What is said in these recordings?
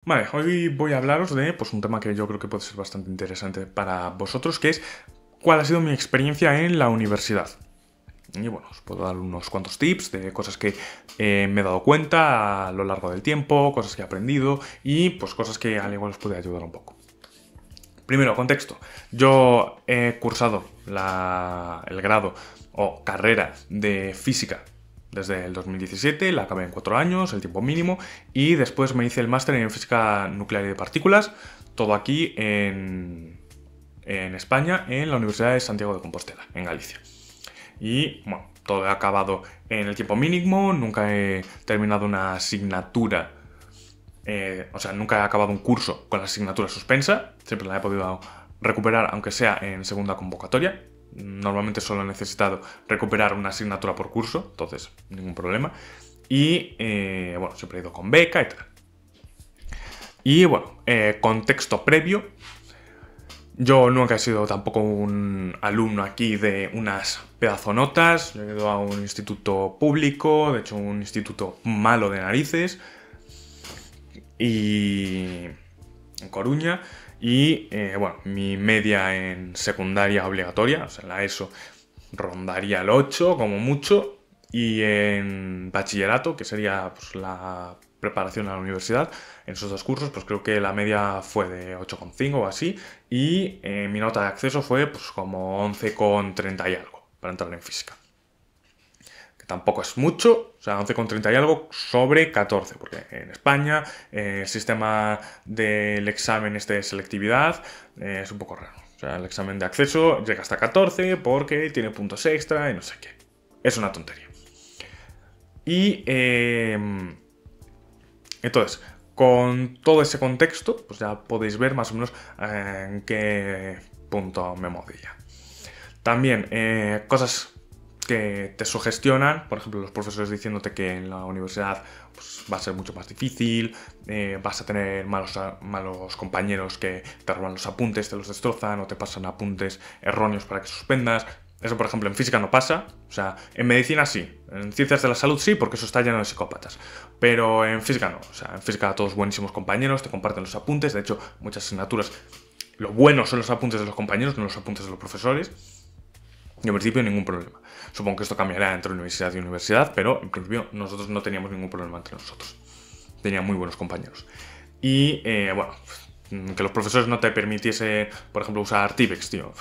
Vale, hoy voy a hablaros de un tema que yo creo que puede ser bastante interesante para vosotros, que es cuál ha sido mi experiencia en la universidad. Y bueno, os puedo dar unos cuantos tips de cosas que me he dado cuenta a lo largo del tiempo, cosas que he aprendido y pues cosas que al igual os puede ayudar un poco. Primero, contexto. Yo he cursado el grado o carrera de física desde el 2017, la acabé en 4 años, el tiempo mínimo, y después me hice el máster en física nuclear y de partículas, todo aquí en España, en la Universidad de Santiago de Compostela, en Galicia. Y bueno, todo he acabado en el tiempo mínimo, nunca he terminado una asignatura, o sea, nunca he acabado un curso con la asignatura suspensa, siempre la he podido recuperar aunque sea en segunda convocatoria. Normalmente solo he necesitado recuperar una asignatura por curso, entonces ningún problema. Y bueno, siempre he ido con beca y tal. Y bueno, contexto previo. Yo nunca he sido tampoco un alumno aquí de unas pedazonotas. Yo he ido a un instituto público, de hecho un instituto malo de narices. Y en Coruña. Y bueno, mi media en secundaria obligatoria, o sea, la ESO rondaría el 8 como mucho. Y en bachillerato, que sería pues, la preparación a la universidad, en esos dos cursos, pues creo que la media fue de 8,5 o así. Y mi nota de acceso fue pues como 11,30 y algo para entrar en física. Que tampoco es mucho, o sea, 11,30 y algo sobre 14, porque en España el sistema del examen este de selectividad es un poco raro. O sea, el examen de acceso llega hasta 14 porque tiene puntos extra y no sé qué. Es una tontería. Y entonces, con todo ese contexto, pues ya podéis ver más o menos en qué punto me movía. También, cosas que te sugestionan, por ejemplo, los profesores diciéndote que en la universidad pues, va a ser mucho más difícil, vas a tener malos compañeros que te roban los apuntes, te los destrozan o te pasan apuntes erróneos para que suspendas. Eso, por ejemplo, en física no pasa. O sea, en medicina sí. En ciencias de la salud sí, porque eso está lleno de psicópatas. Pero en física no. O sea, en física todos buenísimos compañeros, te comparten los apuntes. De hecho, muchas asignaturas, lo bueno son los apuntes de los compañeros, no los apuntes de los profesores. Y en principio ningún problema. Supongo que esto cambiará entre universidad y universidad, pero en principio nosotros no teníamos ningún problema entre nosotros. Tenía muy buenos compañeros. Y bueno, que los profesores no te permitiesen, por ejemplo, usar Tipex, tío.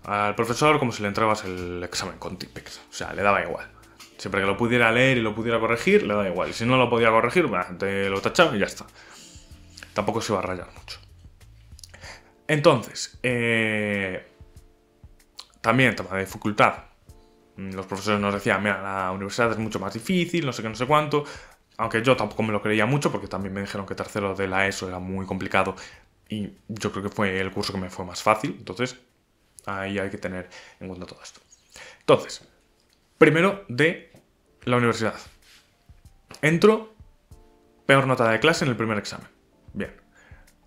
Al profesor como si le entregabas el examen con Tipex. O sea, le daba igual. Siempre que lo pudiera leer y lo pudiera corregir, le daba igual. Y si no lo podía corregir, bueno, te lo tachaba y ya está. Tampoco se iba a rayar mucho. Entonces, también tema de dificultad. Los profesores nos decían, mira, la universidad es mucho más difícil, no sé qué, no sé cuánto. Aunque yo tampoco me lo creía mucho porque también me dijeron que tercero de la ESO era muy complicado y yo creo que fue el curso que me fue más fácil. Entonces, ahí hay que tener en cuenta todo esto. Entonces, primero de la universidad. Entro, peor nota de clase en el primer examen. Bien.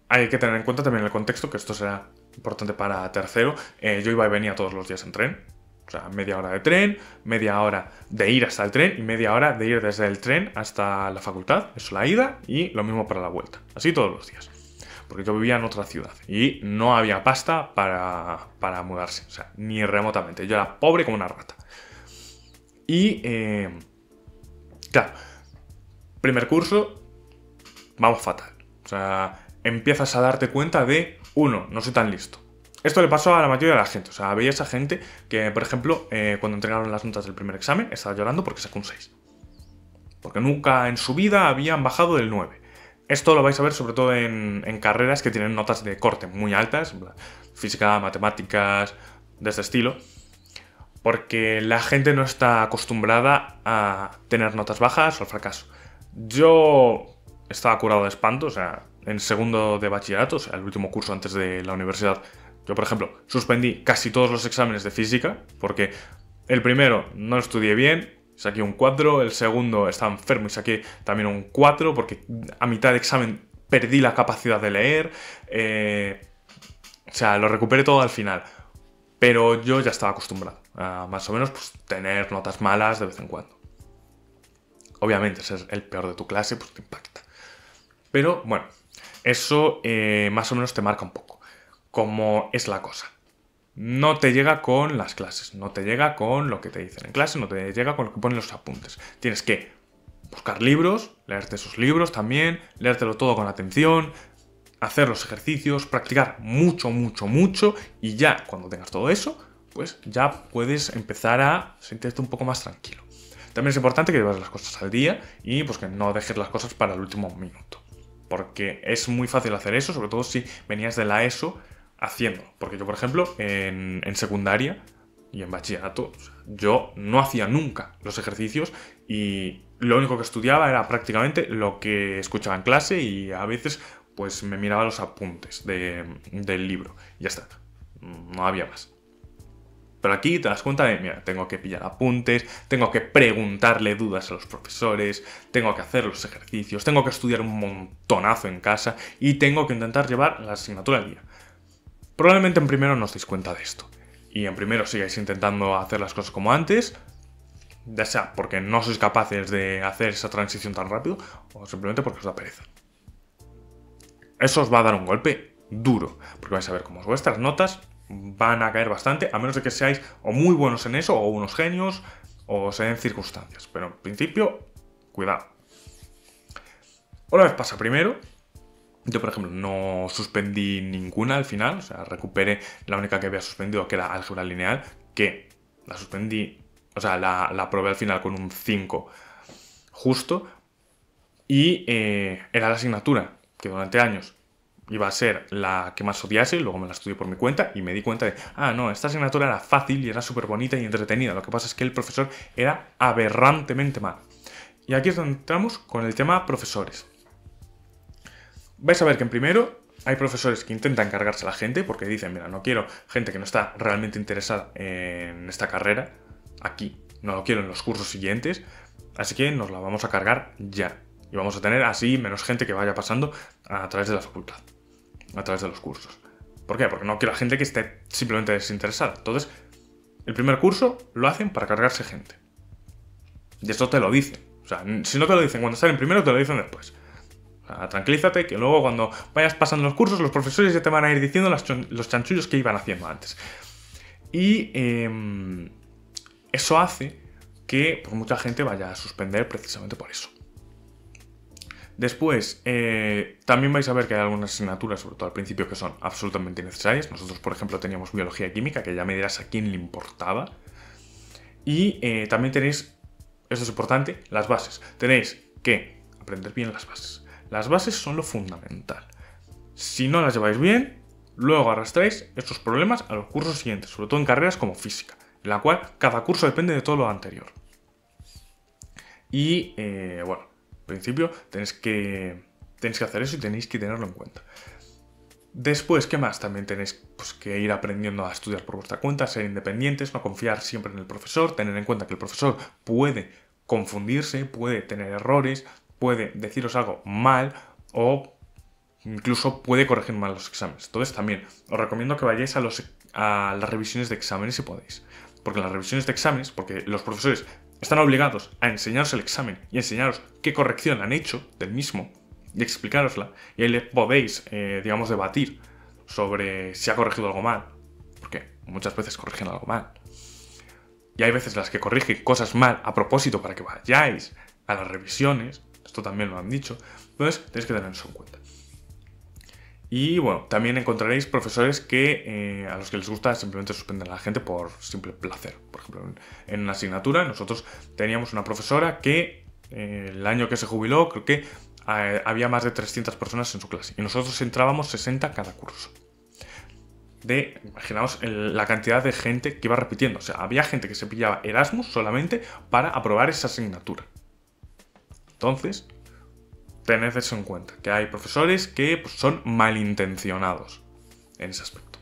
Hay que tener en cuenta también el contexto, que esto será importante para tercero. Yo iba y venía todos los días en tren. O sea, media hora de tren, media hora de ir hasta el tren y media hora de ir desde el tren hasta la facultad. Eso la ida y lo mismo para la vuelta. Así todos los días. Porque yo vivía en otra ciudad y no había pasta para mudarse. O sea, ni remotamente. Yo era pobre como una rata. Y, claro, primer curso, vamos fatal. O sea, empiezas a darte cuenta de, uno, no soy tan listo. Esto le pasó a la mayoría de la gente. O sea, veía esa gente que, por ejemplo, cuando entregaron las notas del primer examen, estaba llorando porque sacó un 6. Porque nunca en su vida habían bajado del 9. Esto lo vais a ver sobre todo en carreras que tienen notas de corte muy altas, física, matemáticas, de este estilo, porque la gente no está acostumbrada a tener notas bajas o al fracaso. Yo estaba curado de espanto, o sea, en segundo de bachillerato, o sea, el último curso antes de la universidad, yo, por ejemplo, suspendí casi todos los exámenes de física, porque el primero no lo estudié bien, saqué un 4, el segundo estaba enfermo y saqué también un 4, porque a mitad de examen perdí la capacidad de leer, o sea, lo recuperé todo al final. Pero yo ya estaba acostumbrado a más o menos pues, tener notas malas de vez en cuando. Obviamente, ser el peor de tu clase pues te impacta. Pero bueno, eso más o menos te marca un poco cómo es la cosa. No te llega con las clases, no te llega con lo que te dicen en clase, no te llega con lo que ponen los apuntes. Tienes que buscar libros, leerte esos libros también, leértelo todo con atención, hacer los ejercicios, practicar mucho, mucho, mucho, y ya cuando tengas todo eso, pues ya puedes empezar a sentirte un poco más tranquilo. También es importante que lleves las cosas al día y pues que no dejes las cosas para el último minuto. Porque es muy fácil hacer eso, sobre todo si venías de la ESO haciéndolo. Porque yo, por ejemplo, en secundaria y en bachillerato, yo no hacía nunca los ejercicios y lo único que estudiaba era prácticamente lo que escuchaba en clase y a veces pues me miraba los apuntes del libro. Y ya está, no había más. Pero aquí te das cuenta de, mira, tengo que pillar apuntes, tengo que preguntarle dudas a los profesores, tengo que hacer los ejercicios, tengo que estudiar un montonazo en casa y tengo que intentar llevar la asignatura al día. Probablemente en primero no os deis cuenta de esto. Y en primero sigáis intentando hacer las cosas como antes, ya sea porque no sois capaces de hacer esa transición tan rápido o simplemente porque os da pereza. Eso os va a dar un golpe duro, porque vais a ver cómo vuestras notas van a caer bastante, a menos de que seáis o muy buenos en eso, o unos genios, o se den circunstancias. Pero en principio, cuidado. Una vez pasa primero, yo por ejemplo no suspendí ninguna al final, o sea, recuperé la única que había suspendido, que era álgebra lineal, que la suspendí, o sea, la aprobé al final con un 5 justo, y era la asignatura que durante años iba a ser la que más odiase, luego me la estudié por mi cuenta y me di cuenta de, no, esta asignatura era fácil y era súper bonita y entretenida, lo que pasa es que el profesor era aberrantemente mal. Y aquí es donde entramos con el tema profesores. Vais a ver que en primero hay profesores que intentan cargarse a la gente porque dicen, mira, no quiero gente que no está realmente interesada en esta carrera, aquí, no lo quiero en los cursos siguientes, así que nos la vamos a cargar ya. Y vamos a tener así menos gente que vaya pasando a través de la facultad, a través de los cursos. ¿Por qué? Porque no quiero gente que esté simplemente desinteresada. Entonces, el primer curso lo hacen para cargarse gente. Y eso te lo dicen. O sea, si no te lo dicen cuando están en primero, te lo dicen después. O sea, tranquilízate que luego cuando vayas pasando los cursos, los profesores ya te van a ir diciendo los chanchullos que iban haciendo antes. Y eso hace que pues, mucha gente vaya a suspender precisamente por eso. Después, también vais a ver que hay algunas asignaturas, sobre todo al principio, que son absolutamente necesarias. Nosotros, por ejemplo, teníamos biología y química, que ya me dirás a quién le importaba. Y también tenéis, esto es importante, las bases. Tenéis que aprender bien las bases. Las bases son lo fundamental. Si no las lleváis bien, luego arrastráis estos problemas a los cursos siguientes, sobre todo en carreras como física, en la cual cada curso depende de todo lo anterior. Y, bueno, en principio tenéis que hacer eso y tenéis que tenerlo en cuenta. Después, ¿qué más? También tenéis pues, que ir aprendiendo a estudiar por vuestra cuenta, ser independientes, no confiar siempre en el profesor, tener en cuenta que el profesor puede confundirse, puede tener errores, puede deciros algo mal o incluso puede corregir mal los exámenes. Entonces también os recomiendo que vayáis a las revisiones de exámenes si podéis. Porque en las revisiones de exámenes, porque los profesores están obligados a enseñaros el examen y enseñaros qué corrección han hecho del mismo y explicárosla. Y ahí le podéis, digamos, debatir sobre si ha corregido algo mal. Porque muchas veces corrigen algo mal. Y hay veces en las que corrigen cosas mal a propósito para que vayáis a las revisiones. Esto también lo han dicho. Entonces tenéis que tener eso en cuenta. Y bueno, también encontraréis profesores que a los que les gusta simplemente suspender a la gente por simple placer. Por ejemplo, en una asignatura nosotros teníamos una profesora que el año que se jubiló creo que había más de 300 personas en su clase. Y nosotros entrábamos 60 cada curso. Imaginaos la cantidad de gente que iba repitiendo. O sea, había gente que se pillaba Erasmus solamente para aprobar esa asignatura. Entonces, tened eso en cuenta, que hay profesores que pues, son malintencionados en ese aspecto.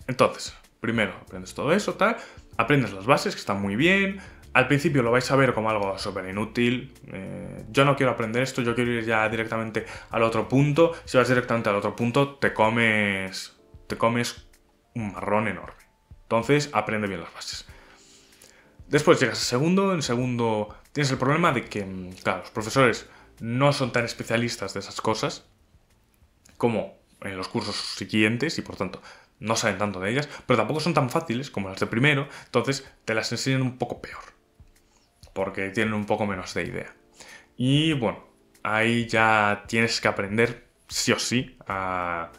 Entonces, primero aprendes todo eso, tal, aprendes las bases, que están muy bien. Al principio lo vais a ver como algo súper inútil. Yo no quiero aprender esto, yo quiero ir ya directamente al otro punto. Si vas directamente al otro punto, te comes un marrón enorme. Entonces, aprende bien las bases. Después llegas a segundo, en segundo tienes el problema de que, claro, los profesores no son tan especialistas de esas cosas como en los cursos siguientes y por tanto no saben tanto de ellas, pero tampoco son tan fáciles como las de primero, entonces te las enseñan un poco peor, porque tienen un poco menos de idea. Y bueno, ahí ya tienes que aprender sí o sí a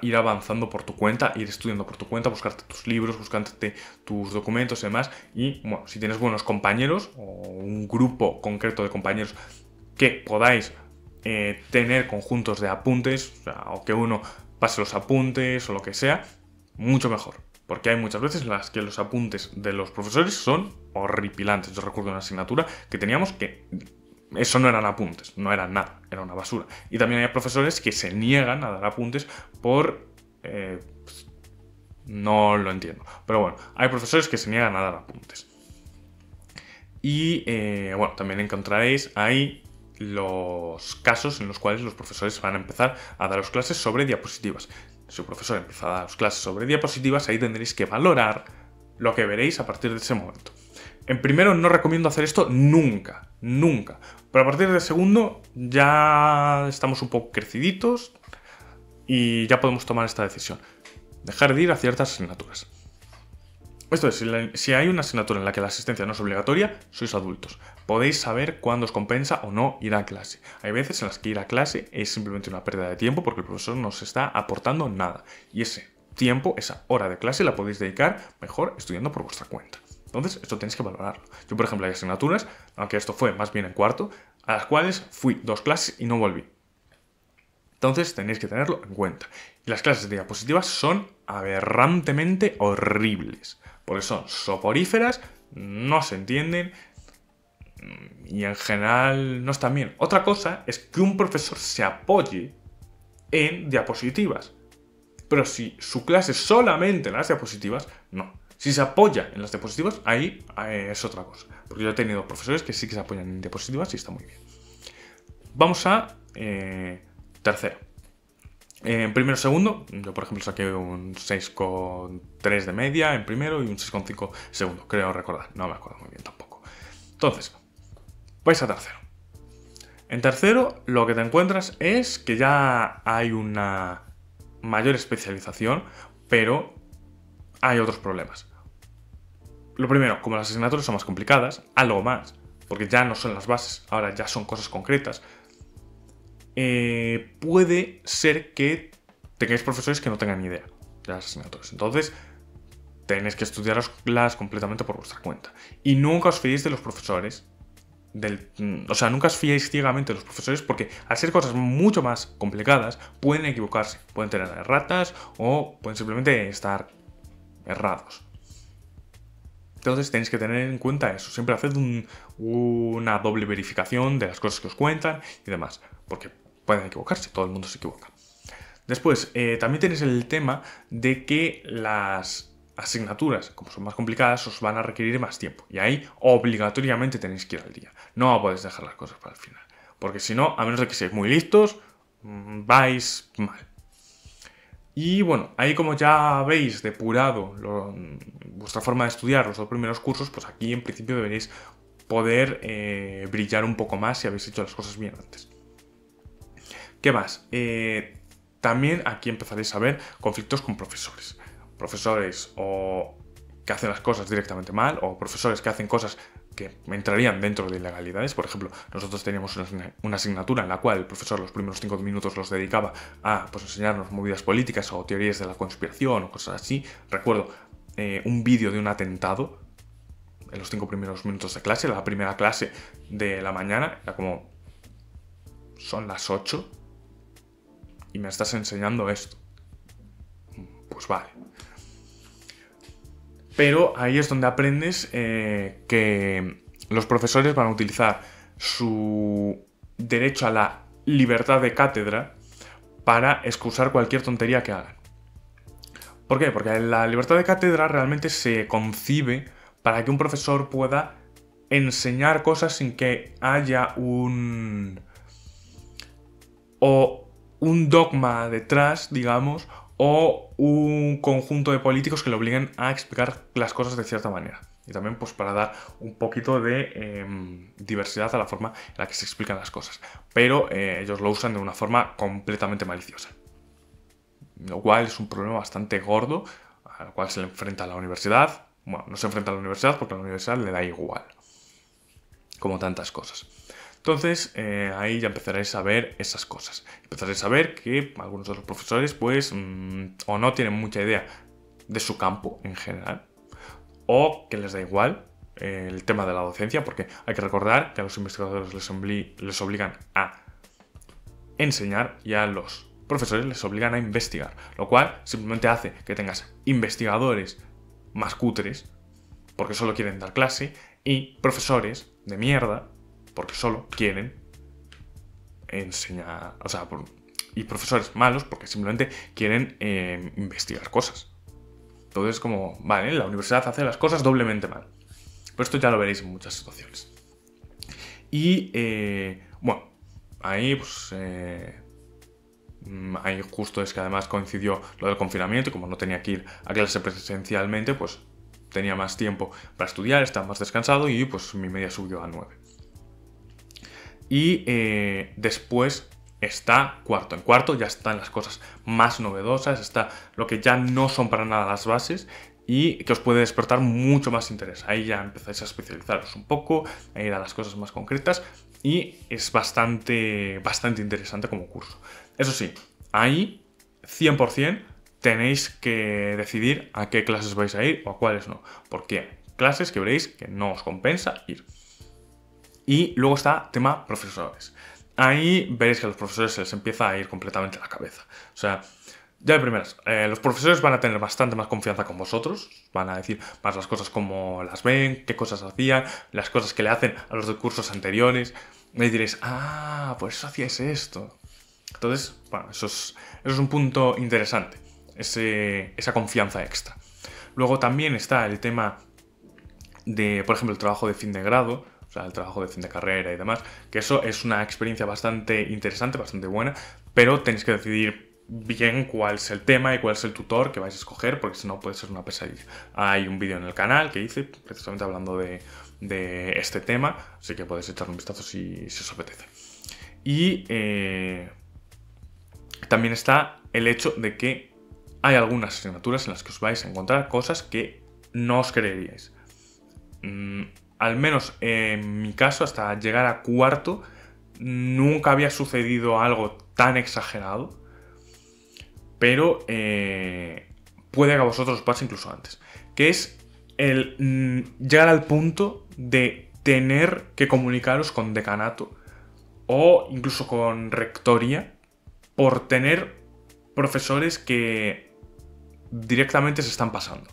ir avanzando por tu cuenta, ir estudiando por tu cuenta, buscarte tus libros, buscarte tus documentos y demás. Y bueno, si tienes buenos compañeros o un grupo concreto de compañeros que podáis tener conjuntos de apuntes, o que uno pase los apuntes o lo que sea, mucho mejor. Porque hay muchas veces en las que los apuntes de los profesores son horripilantes. Yo recuerdo una asignatura que teníamos que eso no eran apuntes, no eran nada, era una basura. Y también hay profesores que se niegan a dar apuntes por... no lo entiendo. Pero bueno, hay profesores que se niegan a dar apuntes. Y bueno, también encontraréis ahí los casos en los cuales los profesores van a empezar a daros clases sobre diapositivas. Si un profesor empieza a daros clases sobre diapositivas, ahí tendréis que valorar lo que veréis a partir de ese momento. En primero no recomiendo hacer esto nunca, nunca. Pero a partir del segundo ya estamos un poco creciditos y ya podemos tomar esta decisión. Dejar de ir a ciertas asignaturas. Esto es, si hay una asignatura en la que la asistencia no es obligatoria, sois adultos. Podéis saber cuándo os compensa o no ir a clase. Hay veces en las que ir a clase es simplemente una pérdida de tiempo porque el profesor no os está aportando nada. Y ese tiempo, esa hora de clase la podéis dedicar mejor estudiando por vuestra cuenta. Entonces, esto tenéis que valorarlo. Yo, por ejemplo, hay asignaturas, aunque esto fue más bien en cuarto, a las cuales fui 2 clases y no volví. Entonces, tenéis que tenerlo en cuenta. Y las clases de diapositivas son aberrantemente horribles. Porque son soporíferas, no se entienden y en general no están bien. Otra cosa es que un profesor se apoye en diapositivas. Pero si su clase es solamente en las diapositivas, no. Si se apoya en las diapositivas, ahí es otra cosa. Porque yo he tenido profesores que sí que se apoyan en diapositivas y está muy bien. Vamos a tercero. En primero segundo, yo por ejemplo saqué un 6,3 de media en primero y un 6,5 segundo, creo recordar. No me acuerdo muy bien tampoco. Entonces, vais a tercero. En tercero, lo que te encuentras es que ya hay una mayor especialización, pero hay otros problemas. Lo primero, como las asignaturas son más complicadas, algo más, porque ya no son las bases, ahora ya son cosas concretas, puede ser que tengáis profesores que no tengan ni idea de las asignaturas. Entonces, tenéis que estudiarlas completamente por vuestra cuenta. Y nunca os fiéis de los profesores. O sea, nunca os fiéis ciegamente de los profesores porque al ser cosas mucho más complicadas, pueden equivocarse. Pueden tener erratas o pueden simplemente estar errados. Entonces tenéis que tener en cuenta eso. Siempre haced una doble verificación de las cosas que os cuentan y demás. Porque pueden equivocarse, todo el mundo se equivoca. Después, también tenéis el tema de que las asignaturas, como son más complicadas, os van a requerir más tiempo. Y ahí obligatoriamente tenéis que ir al día. No podéis dejar las cosas para el final. Porque si no, a menos de que seáis muy listos, vais mal. Y bueno, ahí como ya habéis depurado vuestra forma de estudiar los 2 primeros cursos, pues aquí en principio deberéis poder brillar un poco más si habéis hecho las cosas bien antes. ¿Qué más? También aquí empezaréis a ver conflictos con profesores. Profesores o que hacen las cosas directamente mal o profesores que hacen cosas que entrarían dentro de ilegalidades. Por ejemplo, nosotros teníamos una asignatura en la cual el profesor los primeros 5 minutos los dedicaba a enseñarnos movidas políticas o teorías de la conspiración o cosas así. Recuerdo un vídeo de un atentado en los 5 primeros minutos de clase, la primera clase de la mañana. Era como, son las 8 y me estás enseñando esto. Pues vale. Pero ahí es donde aprendes que los profesores van a utilizar su derecho a la libertad de cátedra para excusar cualquier tontería que hagan. ¿Por qué? Porque la libertad de cátedra realmente se concibe para que un profesor pueda enseñar cosas sin que haya un dogma detrás, digamos, o un conjunto de políticos que le obliguen a explicar las cosas de cierta manera. Y también pues para dar un poquito de diversidad a la forma en la que se explican las cosas. Pero ellos lo usan de una forma completamente maliciosa. Lo cual es un problema bastante gordo, al cual se le enfrenta a la universidad. Bueno, no se enfrenta a la universidad porque a la universidad le da igual, como tantas cosas. Entonces, ahí ya empezaréis a ver esas cosas. Empezaréis a ver que algunos de los profesores, pues, o no tienen mucha idea de su campo en general, o que les da igual el tema de la docencia, porque hay que recordar que a los investigadores les obligan a enseñar y a los profesores les obligan a investigar, lo cual simplemente hace que tengas investigadores más cutres, porque solo quieren dar clase, y profesores de mierda, porque solo quieren enseñar, o sea, y profesores malos, porque simplemente quieren investigar cosas. Entonces, como, vale, la universidad hace las cosas doblemente mal. Pero esto ya lo veréis en muchas situaciones. Y, bueno, ahí, pues, ahí justo es que además coincidió lo del confinamiento, y como no tenía que ir a clase presencialmente, pues tenía más tiempo para estudiar, estaba más descansado y pues mi media subió a 9. Y después está cuarto. En cuarto ya están las cosas más novedosas, está lo que ya no son para nada las bases y que os puede despertar mucho más interés. Ahí ya empezáis a especializaros un poco, a ir a las cosas más concretas y es bastante interesante como curso. Eso sí, ahí 100% tenéis que decidir a qué clases vais a ir o a cuáles no, porque hay clases que veréis que no os compensa ir. Y luego está tema profesores. Ahí veréis que a los profesores se les empieza a ir completamente la cabeza. O sea, ya de primeras, los profesores van a tener bastante más confianza con vosotros, van a decir más las cosas como las ven, qué cosas hacían, las cosas que le hacen a los de cursos anteriores. Y diréis, ah, por eso hacíais esto. Entonces, bueno, eso es un punto interesante, esa confianza extra. Luego también está el tema de, por ejemplo, el trabajo de fin de grado, o sea, el trabajo de fin de carrera y demás, que eso es una experiencia bastante interesante, bastante buena, pero tenéis que decidir bien cuál es el tema y cuál es el tutor que vais a escoger, porque si no puede ser una pesadilla. Hay un vídeo en el canal que hice precisamente hablando de este tema, así que podéis echar un vistazo si os apetece. Y también está el hecho de que hay algunas asignaturas en las que os vais a encontrar cosas que no os creeríais. Al menos en mi caso, hasta llegar a cuarto, nunca había sucedido algo tan exagerado, pero puede que a vosotros os pase incluso antes, que es el llegar al punto de tener que comunicaros con decanato o incluso con rectoría por tener profesores que directamente se están pasando.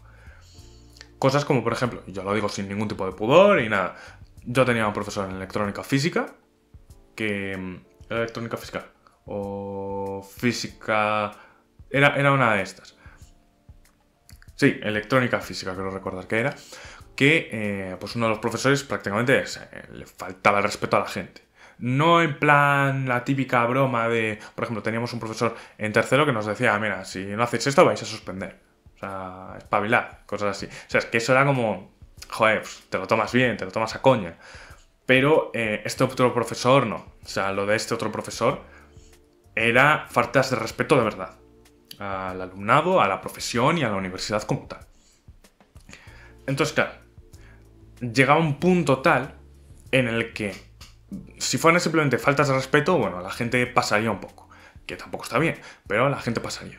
Cosas como, por ejemplo, yo lo digo sin ningún tipo de pudor y nada, yo tenía un profesor en electrónica física, que era electrónica física o física, era una de estas. Sí, electrónica física, creo recordar que era, que pues uno de los profesores prácticamente le faltaba el respeto a la gente. No en plan la típica broma de, por ejemplo, teníamos un profesor en tercero que nos decía, mira, si no hacéis esto vais a suspender. O sea, espabilad, cosas así. O sea, es que eso era como, joder, pues, te lo tomas bien, te lo tomas a coña. Pero este otro profesor no. O sea, lo de este otro profesor era faltas de respeto de verdad. Al alumnado, a la profesión y a la universidad como tal. Entonces, claro, llegaba un punto tal en el que si fueran simplemente faltas de respeto, bueno, la gente pasaría un poco. Que tampoco está bien, pero la gente pasaría.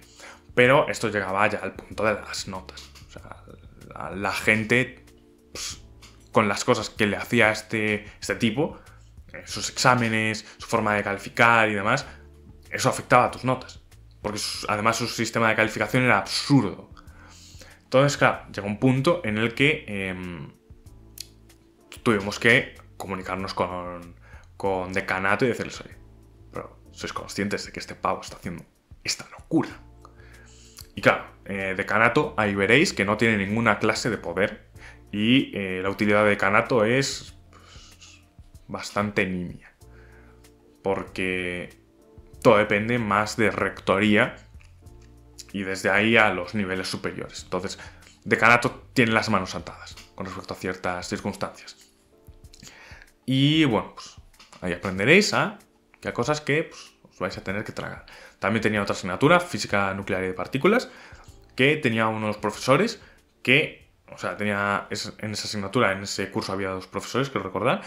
Pero esto llegaba ya al punto de las notas. O sea, la gente, pues, con las cosas que le hacía este tipo, sus exámenes, su forma de calificar y demás, eso afectaba a tus notas. Porque además su sistema de calificación era absurdo. Entonces, claro, llegó un punto en el que tuvimos que comunicarnos con decanato y decirles, oye, pero sois conscientes de que este pavo está haciendo esta locura. Y claro, decanato, ahí veréis que no tiene ninguna clase de poder y la utilidad de decanato es pues, bastante nimia. Porque todo depende más de rectoría y desde ahí a los niveles superiores. Entonces, decanato tiene las manos atadas con respecto a ciertas circunstancias. Y bueno, pues ahí aprenderéis a cosas que pues, os vais a tener que tragar. También tenía otra asignatura, física nuclear y de partículas, que tenía unos profesores que, o sea, tenía en esa asignatura, en ese curso había 2 profesores, creo recordar,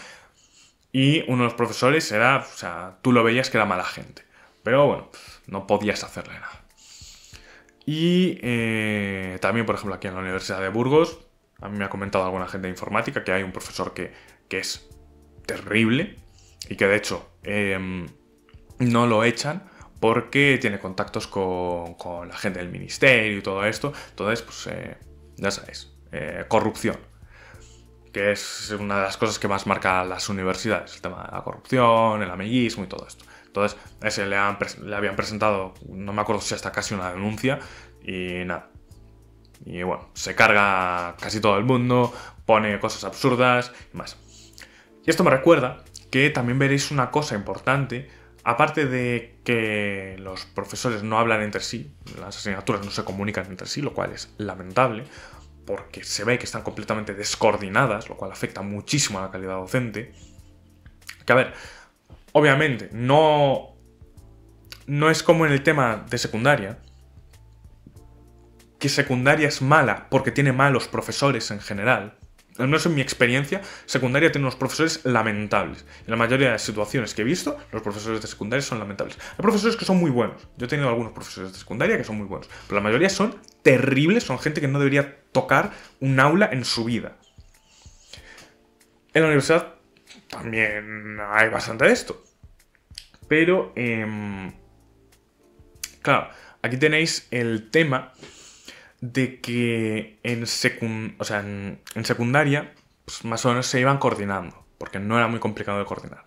y uno de los profesores era, o sea, tú lo veías que era mala gente, pero bueno, no podías hacerle nada. Y también, por ejemplo, aquí en la Universidad de Burgos, a mí me ha comentado alguna gente de informática que hay un profesor que es terrible y que de hecho no lo echan porque tiene contactos con la gente del ministerio y todo esto. Entonces, pues ya sabéis, corrupción, que es una de las cosas que más marca las universidades, el tema de la corrupción, el amiguismo y todo esto. Entonces, a ese le habían presentado, no me acuerdo si hasta casi una denuncia, y nada. Y bueno, se carga casi todo el mundo, pone cosas absurdas y más. Y esto me recuerda que también veréis una cosa importante, aparte de que los profesores no hablan entre sí, las asignaturas no se comunican entre sí, lo cual es lamentable, porque se ve que están completamente descoordinadas, lo cual afecta muchísimo a la calidad docente. Que a ver, obviamente, no es como en el tema de secundaria, que secundaria es mala porque tiene malos profesores en general. Al menos en mi experiencia, secundaria tiene unos profesores lamentables. En la mayoría de las situaciones que he visto, los profesores de secundaria son lamentables. Hay profesores que son muy buenos. Yo he tenido algunos profesores de secundaria que son muy buenos. Pero la mayoría son terribles, son gente que no debería tocar un aula en su vida. En la universidad también hay bastante de esto. Pero, claro, aquí tenéis el tema de que en secundaria pues más o menos se iban coordinando, porque no era muy complicado de coordinar.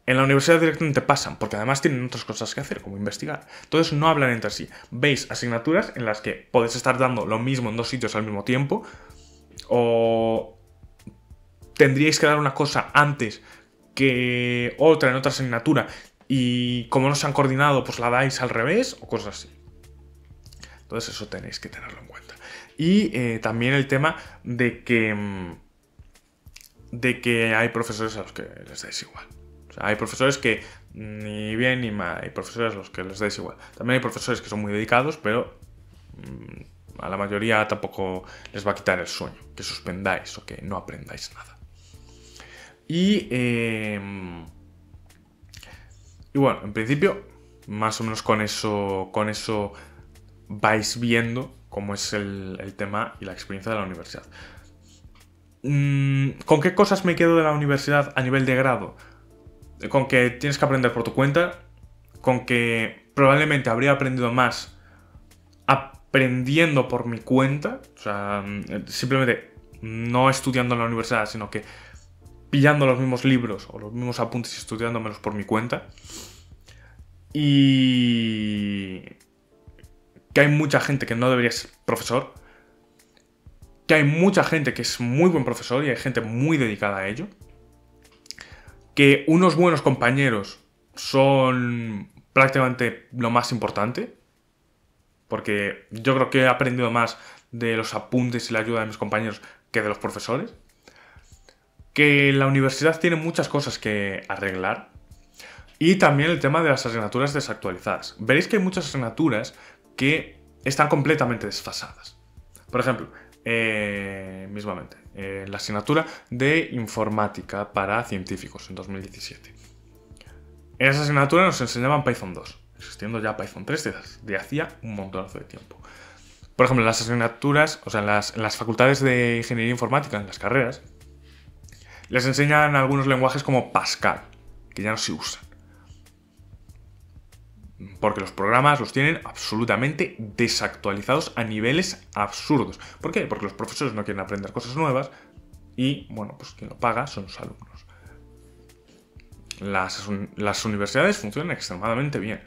En la universidad directamente pasan, porque además tienen otras cosas que hacer, como investigar. Entonces no hablan entre sí. Veis asignaturas en las que podéis estar dando lo mismo en 2 sitios al mismo tiempo, o tendríais que dar una cosa antes que otra en otra asignatura, y como no se han coordinado, pues la dais al revés, o cosas así. Entonces eso tenéis que tenerlo en cuenta. Y también el tema de que hay profesores a los que les dais igual. O sea, hay profesores que ni bien ni mal, hay profesores a los que les dais igual. También hay profesores que son muy dedicados, pero a la mayoría tampoco les va a quitar el sueño, que suspendáis o que no aprendáis nada. Y bueno, en principio, más o menos con eso vais viendo cómo es el tema y la experiencia de la universidad. ¿Con qué cosas me quedo de la universidad a nivel de grado? Con que tienes que aprender por tu cuenta, con que probablemente habría aprendido más aprendiendo por mi cuenta, o sea, simplemente no estudiando en la universidad, sino que pillando los mismos libros o los mismos apuntes y estudiándomelos por mi cuenta. Y que hay mucha gente que no debería ser profesor, que hay mucha gente que es muy buen profesor y hay gente muy dedicada a ello, que unos buenos compañeros son prácticamente lo más importante, porque yo creo que he aprendido más de los apuntes y la ayuda de mis compañeros que de los profesores, que la universidad tiene muchas cosas que arreglar, y también el tema de las asignaturas desactualizadas. Veréis que hay muchas asignaturas que están completamente desfasadas. Por ejemplo, mismamente, la asignatura de informática para científicos en 2017. En esa asignatura nos enseñaban Python 2, existiendo ya Python 3 de hacía un montonazo de tiempo. Por ejemplo, en las asignaturas, o sea, en las facultades de ingeniería informática, en las carreras, les enseñan algunos lenguajes como Pascal, que ya no se usan. Porque los programas los tienen absolutamente desactualizados a niveles absurdos. ¿Por qué? Porque los profesores no quieren aprender cosas nuevas y, bueno, pues quien lo paga son los alumnos. Las universidades funcionan extremadamente bien.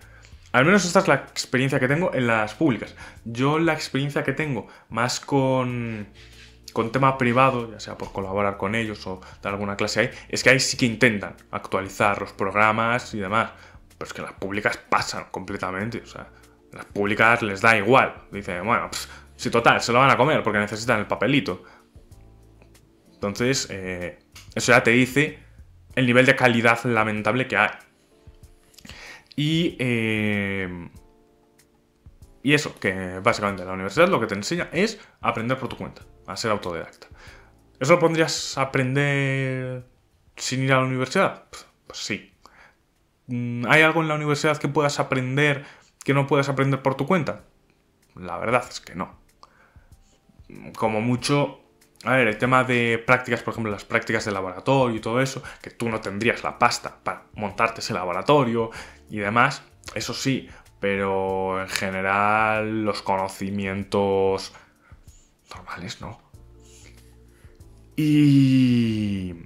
Al menos esta es la experiencia que tengo en las públicas. Yo la experiencia que tengo más con tema privado, ya sea por colaborar con ellos o dar alguna clase ahí, es que ahí sí que intentan actualizar los programas y demás. Pero es que las públicas pasan completamente. O sea, las públicas les da igual. Dicen, bueno, si total, se lo van a comer porque necesitan el papelito. Entonces, eso ya te dice el nivel de calidad lamentable que hay. Y eso, que básicamente la universidad lo que te enseña es aprender por tu cuenta, a ser autodidacta. ¿Eso lo pondrías a aprender sin ir a la universidad? Pues sí. ¿Hay algo en la universidad que puedas aprender que no puedas aprender por tu cuenta? La verdad es que no. Como mucho, a ver, el tema de prácticas, por ejemplo, las prácticas de laboratorio y todo eso, que tú no tendrías la pasta para montarte ese laboratorio y demás, eso sí, pero en general los conocimientos normales, ¿no? Y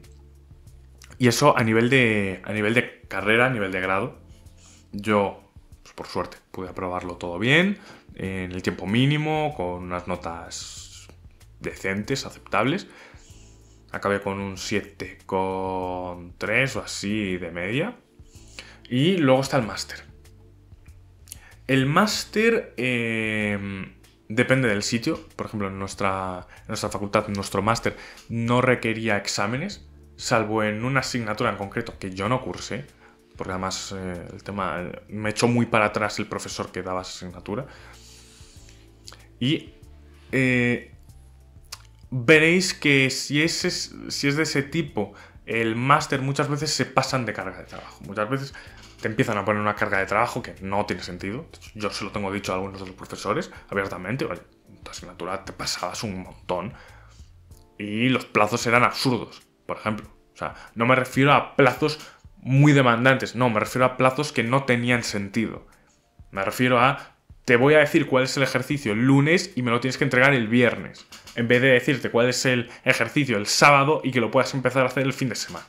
eso a nivel de carrera, a nivel de grado, yo, pues por suerte, pude aprobarlo todo bien, en el tiempo mínimo, con unas notas decentes, aceptables. Acabé con un 7,3 o así de media. Y luego está el máster. El máster depende del sitio. Por ejemplo, en nuestra facultad, nuestro máster no requería exámenes, salvo en una asignatura en concreto que yo no cursé, porque además el tema me echó muy para atrás el profesor que daba esa asignatura. Y veréis que si es de ese tipo, el máster muchas veces se pasan de carga de trabajo. Muchas veces te empiezan a poner una carga de trabajo que no tiene sentido. Yo se lo tengo dicho a algunos de los profesores abiertamente. Oye, tu asignatura te pasabas un montón y los plazos eran absurdos, por ejemplo. O sea, no me refiero a plazos muy demandantes, no, me refiero a plazos que no tenían sentido. Me refiero a, te voy a decir cuál es el ejercicio el lunes y me lo tienes que entregar el viernes, en vez de decirte cuál es el ejercicio el sábado y que lo puedas empezar a hacer el fin de semana.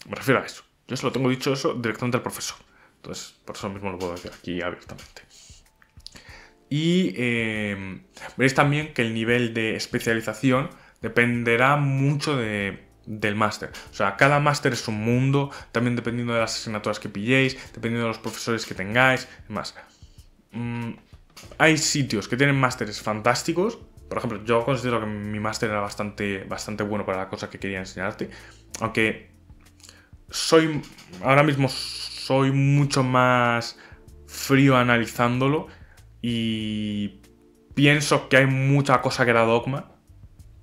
Me refiero a eso. Yo se lo tengo dicho eso directamente al profesor. Entonces, por eso mismo lo puedo decir aquí abiertamente. Y veréis también que el nivel de especialización dependerá mucho del máster. O sea, cada máster es un mundo, también dependiendo de las asignaturas que pilléis, dependiendo de los profesores que tengáis, demás. Hay sitios que tienen másteres fantásticos. Por ejemplo, yo considero que mi máster era bastante bueno para la cosa que quería enseñarte. Aunque ahora mismo soy mucho más frío analizándolo y pienso que hay mucha cosa que era dogma,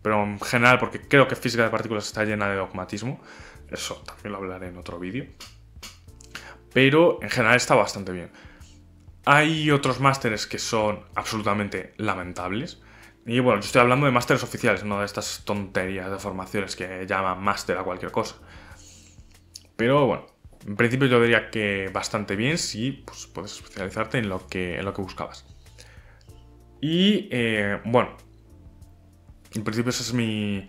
pero en general porque creo que física de partículas está llena de dogmatismo. Eso también lo hablaré en otro vídeo. Pero en general está bastante bien. Hay otros másteres que son absolutamente lamentables. Y bueno, yo estoy hablando de másteres oficiales, no de estas tonterías de formaciones que llaman máster a cualquier cosa. Pero bueno, en principio yo diría que bastante bien si pues, puedes especializarte en lo que buscabas. Y bueno, en principio ese es mi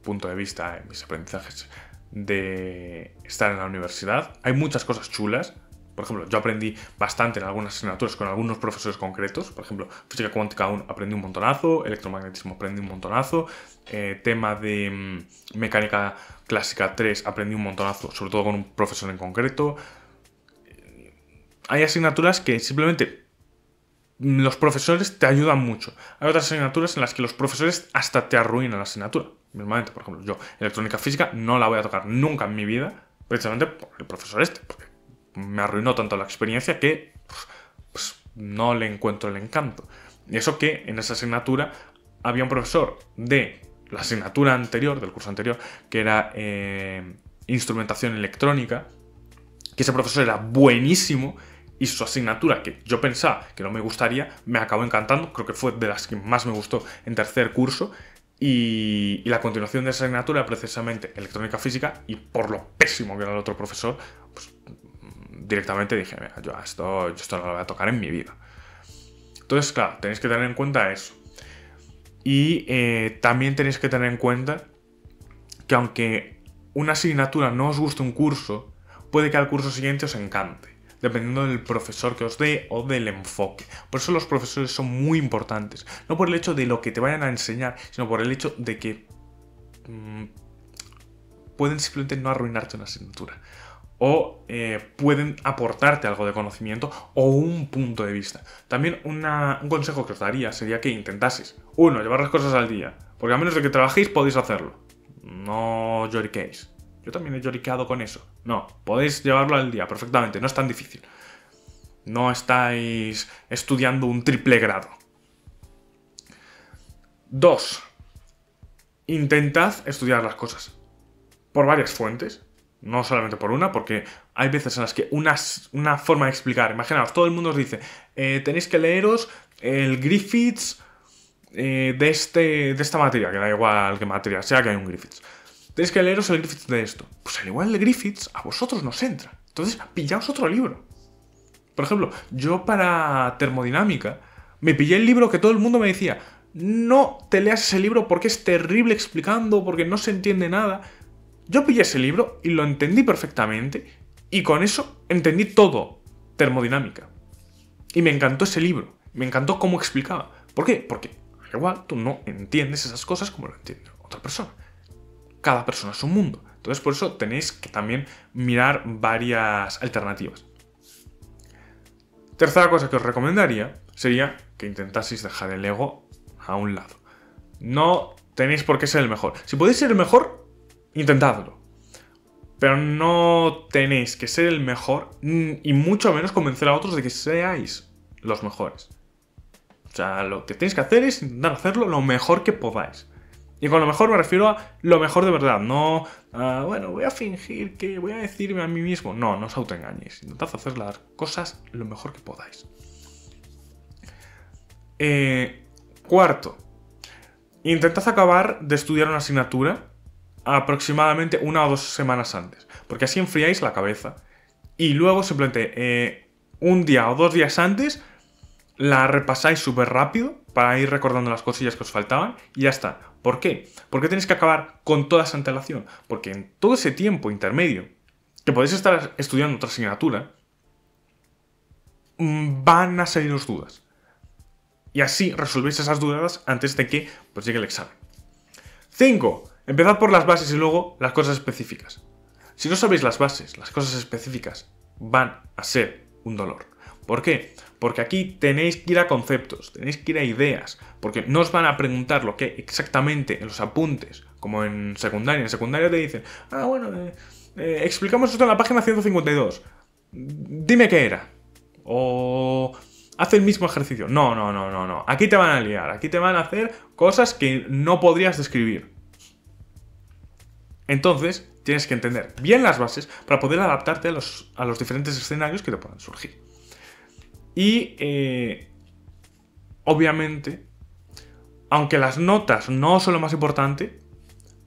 punto de vista, mis aprendizajes de estar en la universidad. Hay muchas cosas chulas. Por ejemplo, yo aprendí bastante en algunas asignaturas con algunos profesores concretos. Por ejemplo, física cuántica 1 aprendí un montonazo, electromagnetismo aprendí un montonazo, tema de mecánica clásica 3 aprendí un montonazo, sobre todo con un profesor en concreto. Hay asignaturas que simplemente los profesores te ayudan mucho. Hay otras asignaturas en las que los profesores hasta te arruinan la asignatura. Mismamente, por ejemplo, yo electrónica física no la voy a tocar nunca en mi vida, precisamente por el profesor porque me arruinó tanto la experiencia que pues, no le encuentro el encanto. Y eso que en esa asignatura había un profesor de la asignatura anterior, del curso anterior, que era instrumentación electrónica, que ese profesor era buenísimo y su asignatura, que yo pensaba que no me gustaría, me acabó encantando. Creo que fue de las que más me gustó en tercer curso. Y la continuación de esa asignatura, precisamente electrónica física, y por lo pésimo que era el otro profesor, pues directamente dije, mira, yo esto no lo voy a tocar en mi vida. Entonces, claro, tenéis que tener en cuenta eso. Y también tenéis que tener en cuenta que aunque una asignatura no os guste un curso, puede que al curso siguiente os encante, dependiendo del profesor que os dé o del enfoque. Por eso los profesores son muy importantes. No por el hecho de lo que te vayan a enseñar, sino por el hecho de que pueden simplemente no arruinarte una asignatura. O pueden aportarte algo de conocimiento o un punto de vista. También un consejo que os daría sería que intentases, 1, llevar las cosas al día. Porque a menos de que trabajéis podéis hacerlo. No lloriquéis. Yo también he lloriqueado con eso. No, podéis llevarlo al día perfectamente, no es tan difícil. No estáis estudiando un triple grado. 2. Intentad estudiar las cosas por varias fuentes, no solamente por una, porque hay veces en las que una forma de explicar, imaginaos, todo el mundo os dice, tenéis que leeros el Griffiths de esta materia, que da igual qué materia sea que hay un Griffiths. Tenéis que leeros el Griffiths de esto. Pues al igual el Griffiths a vosotros nos entra. Entonces, pillaos otro libro. Por ejemplo, yo para termodinámica me pillé el libro que todo el mundo me decía, no te leas ese libro porque es terrible explicando, porque no se entiende nada. Yo pillé ese libro y lo entendí perfectamente y con eso entendí todo termodinámica. Y me encantó ese libro, me encantó cómo explicaba. ¿Por qué? Porque igual tú no entiendes esas cosas como lo entiende otra persona. Cada persona es un mundo. Entonces por eso tenéis que también mirar varias alternativas. Tercera cosa que os recomendaría sería que intentaseis dejar el ego a un lado. No tenéis por qué ser el mejor. Si podéis ser el mejor, intentadlo. Pero no tenéis que ser el mejor y mucho menos convencer a otros de que seáis los mejores. O sea, lo que tenéis que hacer es intentar hacerlo lo mejor que podáis. Y con lo mejor me refiero a lo mejor de verdad. No, bueno, voy a fingir que voy a decirme a mí mismo. No, no os autoengañéis. Intentad hacer las cosas lo mejor que podáis. Cuarto, intentad acabar de estudiar una asignatura aproximadamente 1 o 2 semanas antes. Porque así enfriáis la cabeza. Y luego simplemente un día o 2 días antes la repasáis súper rápido para ir recordando las cosillas que os faltaban y ya está. ¿Por qué? Porque tenéis que acabar con toda esa antelación. Porque en todo ese tiempo intermedio que podéis estar estudiando otra asignatura, van a saliros dudas. Y así resolvéis esas dudas antes de que pues, llegue el examen. 5. Empezad por las bases y luego las cosas específicas. Si no sabéis las bases, las cosas específicas van a ser un dolor. ¿Por qué? Porque aquí tenéis que ir a conceptos, tenéis que ir a ideas, porque no os van a preguntar lo que exactamente en los apuntes, como en secundaria. En secundaria te dicen, explicamos esto en la página 152, dime qué era, o haz el mismo ejercicio. No, aquí te van a liar, aquí te van a hacer cosas que no podrías describir. Entonces, tienes que entender bien las bases para poder adaptarte a los diferentes escenarios que te puedan surgir. Y, obviamente, aunque las notas no son lo más importante,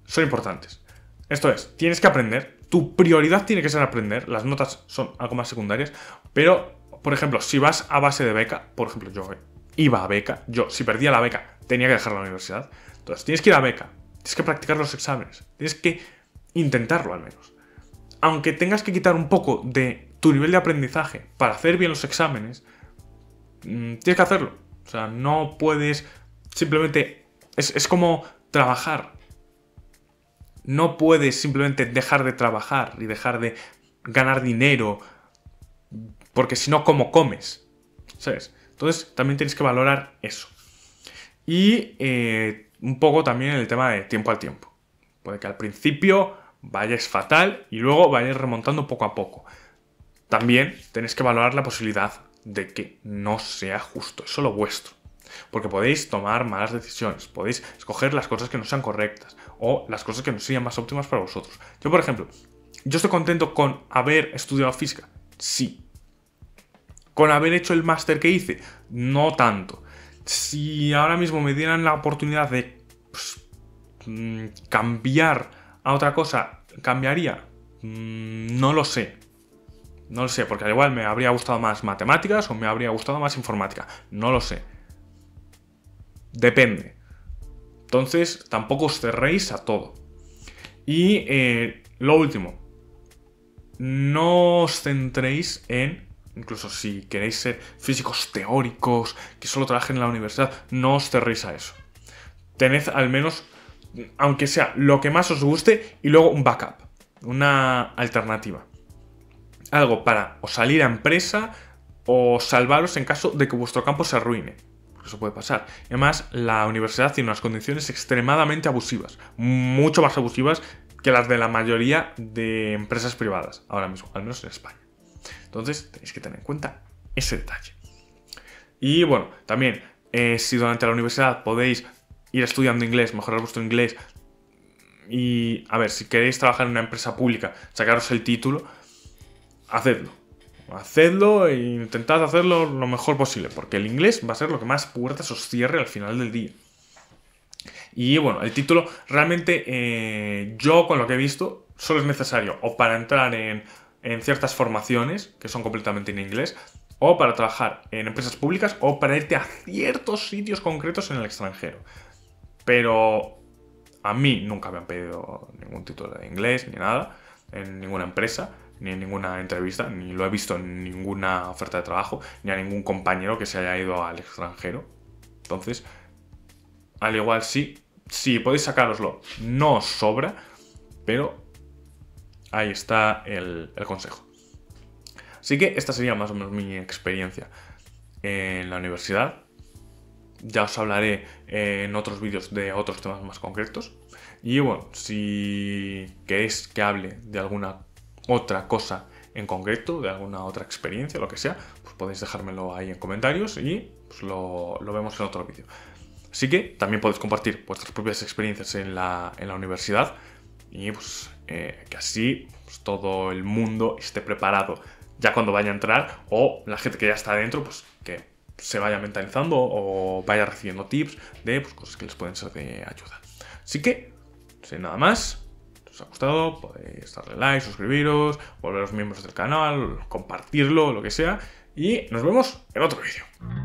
son importantes. Esto es, tienes que aprender, tu prioridad tiene que ser aprender, las notas son algo más secundarias, pero, por ejemplo, si vas a base de beca, por ejemplo, yo iba a beca, si perdía la beca, tenía que dejar la universidad, entonces tienes que ir a beca, tienes que practicar los exámenes, tienes que intentarlo al menos. Aunque tengas que quitar un poco de tu nivel de aprendizaje para hacer bien los exámenes, tienes que hacerlo. O sea, no puedes simplemente... Es como trabajar. No puedes simplemente dejar de trabajar y dejar de ganar dinero, porque si no, ¿cómo comes? ¿Sabes? Entonces también tienes que valorar eso. Y un poco también el tema de tiempo al tiempo. Puede que al principio vayáis fatal y luego vayáis remontando poco a poco. También tenéis que valorar la posibilidad de que no sea justo, es solo vuestro. Porque podéis tomar malas decisiones, podéis escoger las cosas que no sean correctas o las cosas que no sean más óptimas para vosotros. Yo, por ejemplo, ¿yo estoy contento con haber estudiado física? Sí. ¿Con haber hecho el máster que hice? No tanto. Si ahora mismo me dieran la oportunidad de cambiar a otra cosa, ¿cambiaría? No lo sé. No lo sé, porque al igual me habría gustado más matemáticas o me habría gustado más informática. No lo sé. Depende. Entonces, tampoco os cerréis a todo. Y lo último. No os centréis en, incluso si queréis ser físicos teóricos, que solo trabajen en la universidad, no os cerréis a eso. Tened al menos, aunque sea lo que más os guste, y luego un backup, una alternativa. Algo para o salir a empresa o salvaros en caso de que vuestro campo se arruine. porque eso puede pasar. Y además, la universidad tiene unas condiciones extremadamente abusivas, mucho más abusivas que las de la mayoría de empresas privadas, ahora mismo, al menos en España. Entonces, tenéis que tener en cuenta ese detalle. Y bueno, también, si durante la universidad podéis ir estudiando inglés, mejorar vuestro inglés, y a ver, si queréis trabajar en una empresa pública, sacaros el título, hacedlo. Hacedlo e intentad hacerlo lo mejor posible, porque el inglés va a ser lo que más puertas os cierre al final del día. Y bueno, el título realmente yo con lo que he visto solo es necesario o para entrar en ciertas formaciones que son completamente en inglés, o para trabajar en empresas públicas, o para irte a ciertos sitios concretos en el extranjero. Pero a mí nunca me han pedido ningún título de inglés ni nada en ninguna empresa, ni en ninguna entrevista, ni lo he visto en ninguna oferta de trabajo, ni a ningún compañero que se haya ido al extranjero. Entonces, al igual sí podéis sacároslo, no os sobra, pero ahí está el consejo. Así que esta sería más o menos mi experiencia en la universidad. Ya os hablaré en otros vídeos de otros temas más concretos. Y bueno, si queréis que hable de alguna otra cosa en concreto, de alguna otra experiencia, lo que sea, pues podéis dejármelo ahí en comentarios y pues lo vemos en otro vídeo. Así que también podéis compartir vuestras propias experiencias en la universidad y pues que así pues, todo el mundo esté preparado ya cuando vaya a entrar, o la gente que ya está adentro, pues que se vaya mentalizando o vaya recibiendo tips de pues, cosas que les pueden ser de ayuda. Así que, sin nada más, si os ha gustado, podéis darle like, suscribiros, volveros miembros del canal, compartirlo, lo que sea, y nos vemos en otro vídeo.